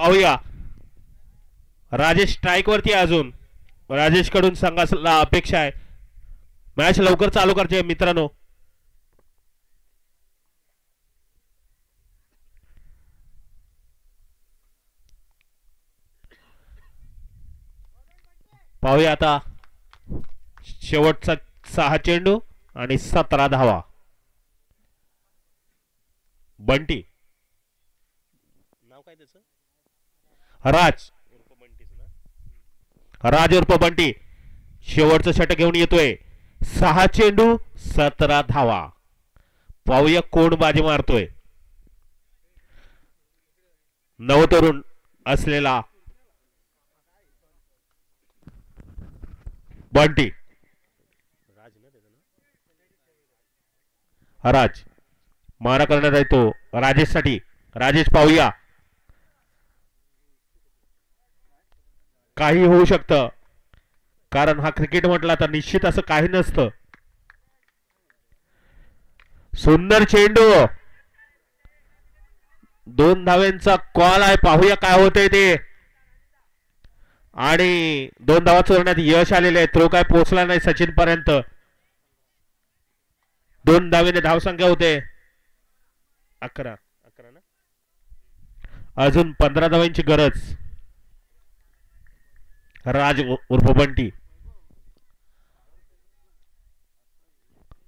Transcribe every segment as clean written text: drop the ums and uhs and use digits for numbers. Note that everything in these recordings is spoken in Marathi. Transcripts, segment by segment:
पाहूया राजेश स्ट्राइक वरती अजून राजेश कडून संघाला अपेक्षा आहे मॅच लवकर चालू करते मित्रांनो पाहूया आता शेवटचा 6 चेंडू आणि 17 धावा बंटी नाव काय त्याचं राज उर्फ बंटी शेवटचं षटक घेऊन येतोय 6 चेंडू 17 धावा पाहूया कोण बाजी मारतोय नवतरुण असलेला बंटी राज मारा करण्यात येतो राजेश साठी राजेश पाहूया काही होऊ शकतं कारण हा क्रिकेट म्हटला तर निश्चित असं काही नसतं सुंदर चेंडू 2 धाव्यांचा कॉल आहे पाहूया काय होतंय ते आणि 2 धावा चोरण्यात यश आलेले आहे थ्रो काय पोहोचला नाही सचिन पर्यंत 2 धावेने धावसंख्या होते 11 ना अजून 15 धावांची गरज राज उर्फ बंटी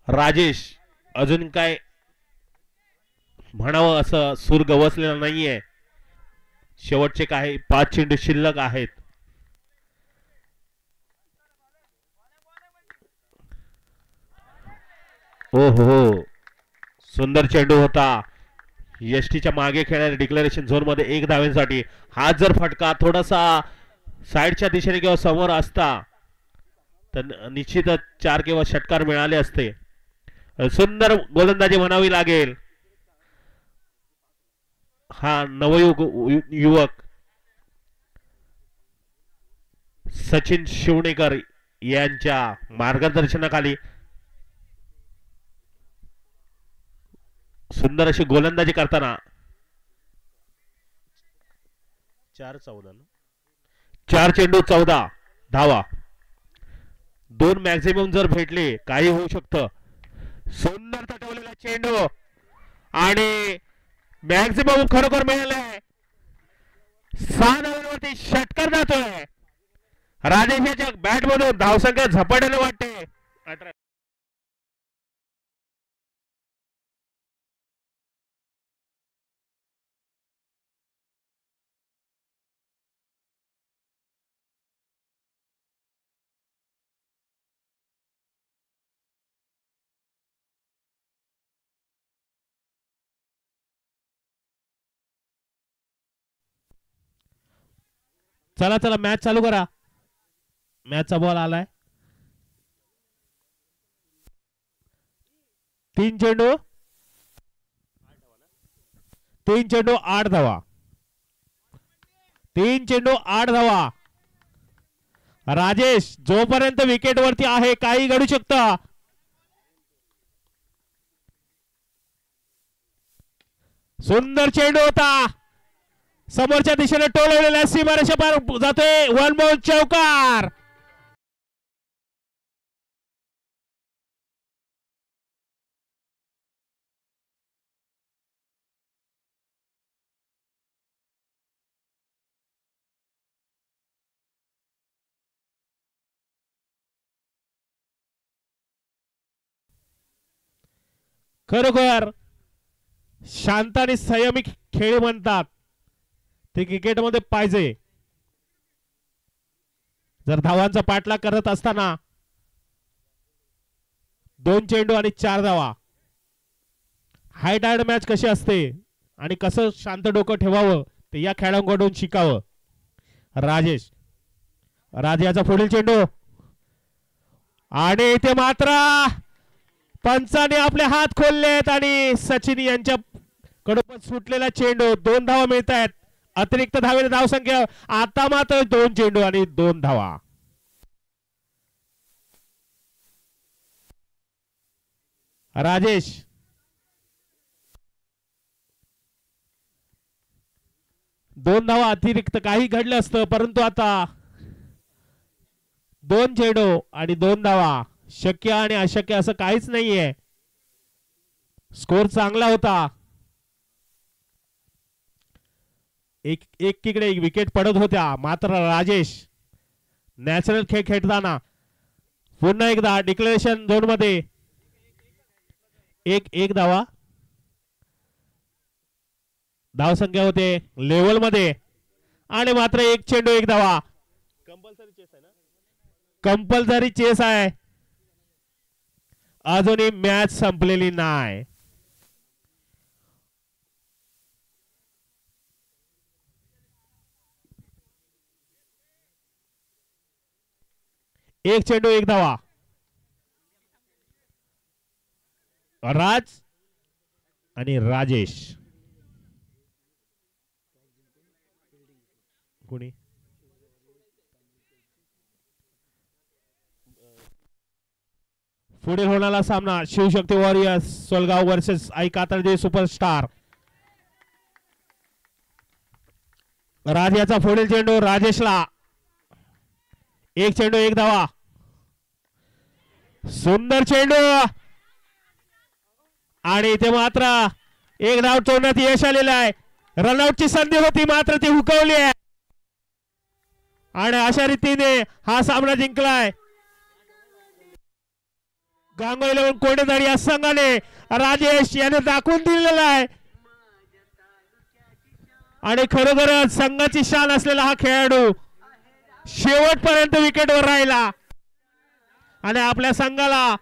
राजेश अजून काय म्हणावं असं सूर गवसलेला नाहीये शेवटचे काही 5 चेंडू शिल्लक आहेत हो हो सुंदर चेंडू होता एसटीच्या मागे खेळणाऱ्या डिक्लेरेशन झोन मध्ये 1 धावेसाठी हा जर फटका थोडासा साइडच्या दिशेने किंवा समोर असता तर निश्चितच 4 किंवा षटकार मिळाले असते सुंदर गोलंदाजी म्हणावी लागेल हा युवक सचिन शिवणेकर यांच्या मार्गदर्शनाखाली सुंदर अशी गोलंदाजी करताना 4 चेंडू 14 धावा 2 मॅक्झिमम जर भेटले काही होऊ शकतं सुंदर तटवलेला चेंडू आणि मॅक्झिमम खरोखर मिळालाय 6 धावांवरती षटकार जातोय राजेशाच्या बॅट मधून धावसंख्या झपाट्याने वाटते चला चला मॅच चालू करा मॅचचा बॉल आलाय 3 चेंडू 8 धावा 3 चेंडू 8 धावा राजेश जोपर्यंत विकेट वरती आहे काही घडू शकतं सुंदर चेंडू होता समोरच्या दिशेने टोलवलेल्या सीमारेषा पार जातोय 1 बॉल चौकार खरोखर शांत आणि संयमी खेळ म्हणतात ते क्रिकेटमध्ये पाहिजे जर धावांचा पाठलाग करत असताना 2 चेंडू आणि 4 धावा हाय टायर्ड मॅच कशी असते आणि कसं शांत डोकं ठेवावं ते या खेळाडूंकडून शिकावं राजेचा पुढील चेंडू आणि इथे मात्र पंचाने आपले हात खोललेत आणि सचिन यांच्या कडून सुटलेला चेंडू 2 धावा मिळत आहेत अतिरिक्त धावेने धावसंख्या आता मात्र 2 चेंडू आणि 2 धावा राजेश 2 धावा अतिरिक्त काही घडलं असतं, परंतु आता 2 चेंडू आणि 2 धावा. शक्य आणि अशक्य असं काहीच नाहीये. स्कोर चांगला होता. एकीकडे एक विकेट पडत होत्या, मात्र राजेश नॅचरल खेळ खेळताना पुन्हा एकदा डिक्लेरेशन झोन मध्ये एक धावा. धावसंख्या होते लेवल मध्ये आणि मात्र 1 चेंडू 1 धावा. कंपल्सरी चेस आहे. अजूनही मॅच संपलेली नाही. एक चेंडू 1 धावा. राज आणि राजेश कोणी पुढे होणारा सामना Shivshakti warriors Solgaon versus Aai Katarde superstar. Raj याचा पुढील चेंडू राजेशला. 1 चेंडू 1 धावा. सुंदर चेंडू आणि इथे मात्र 1 धाव तोडण्यात यश आलेलं आहे. रनआउटची संधी होती मात्र ती हुकवली आहे आणि अशा रीतीने हा सामना जिंकलाय. गांगो 11 कोंडेधार या संघाने राजेश याने दाखवून दिलेला आहे आणि खरोखरच संघाची शान असलेला हा खेळाडू शेवटपर्यंत विकेटवर राहिला आणि आपल्या संघाला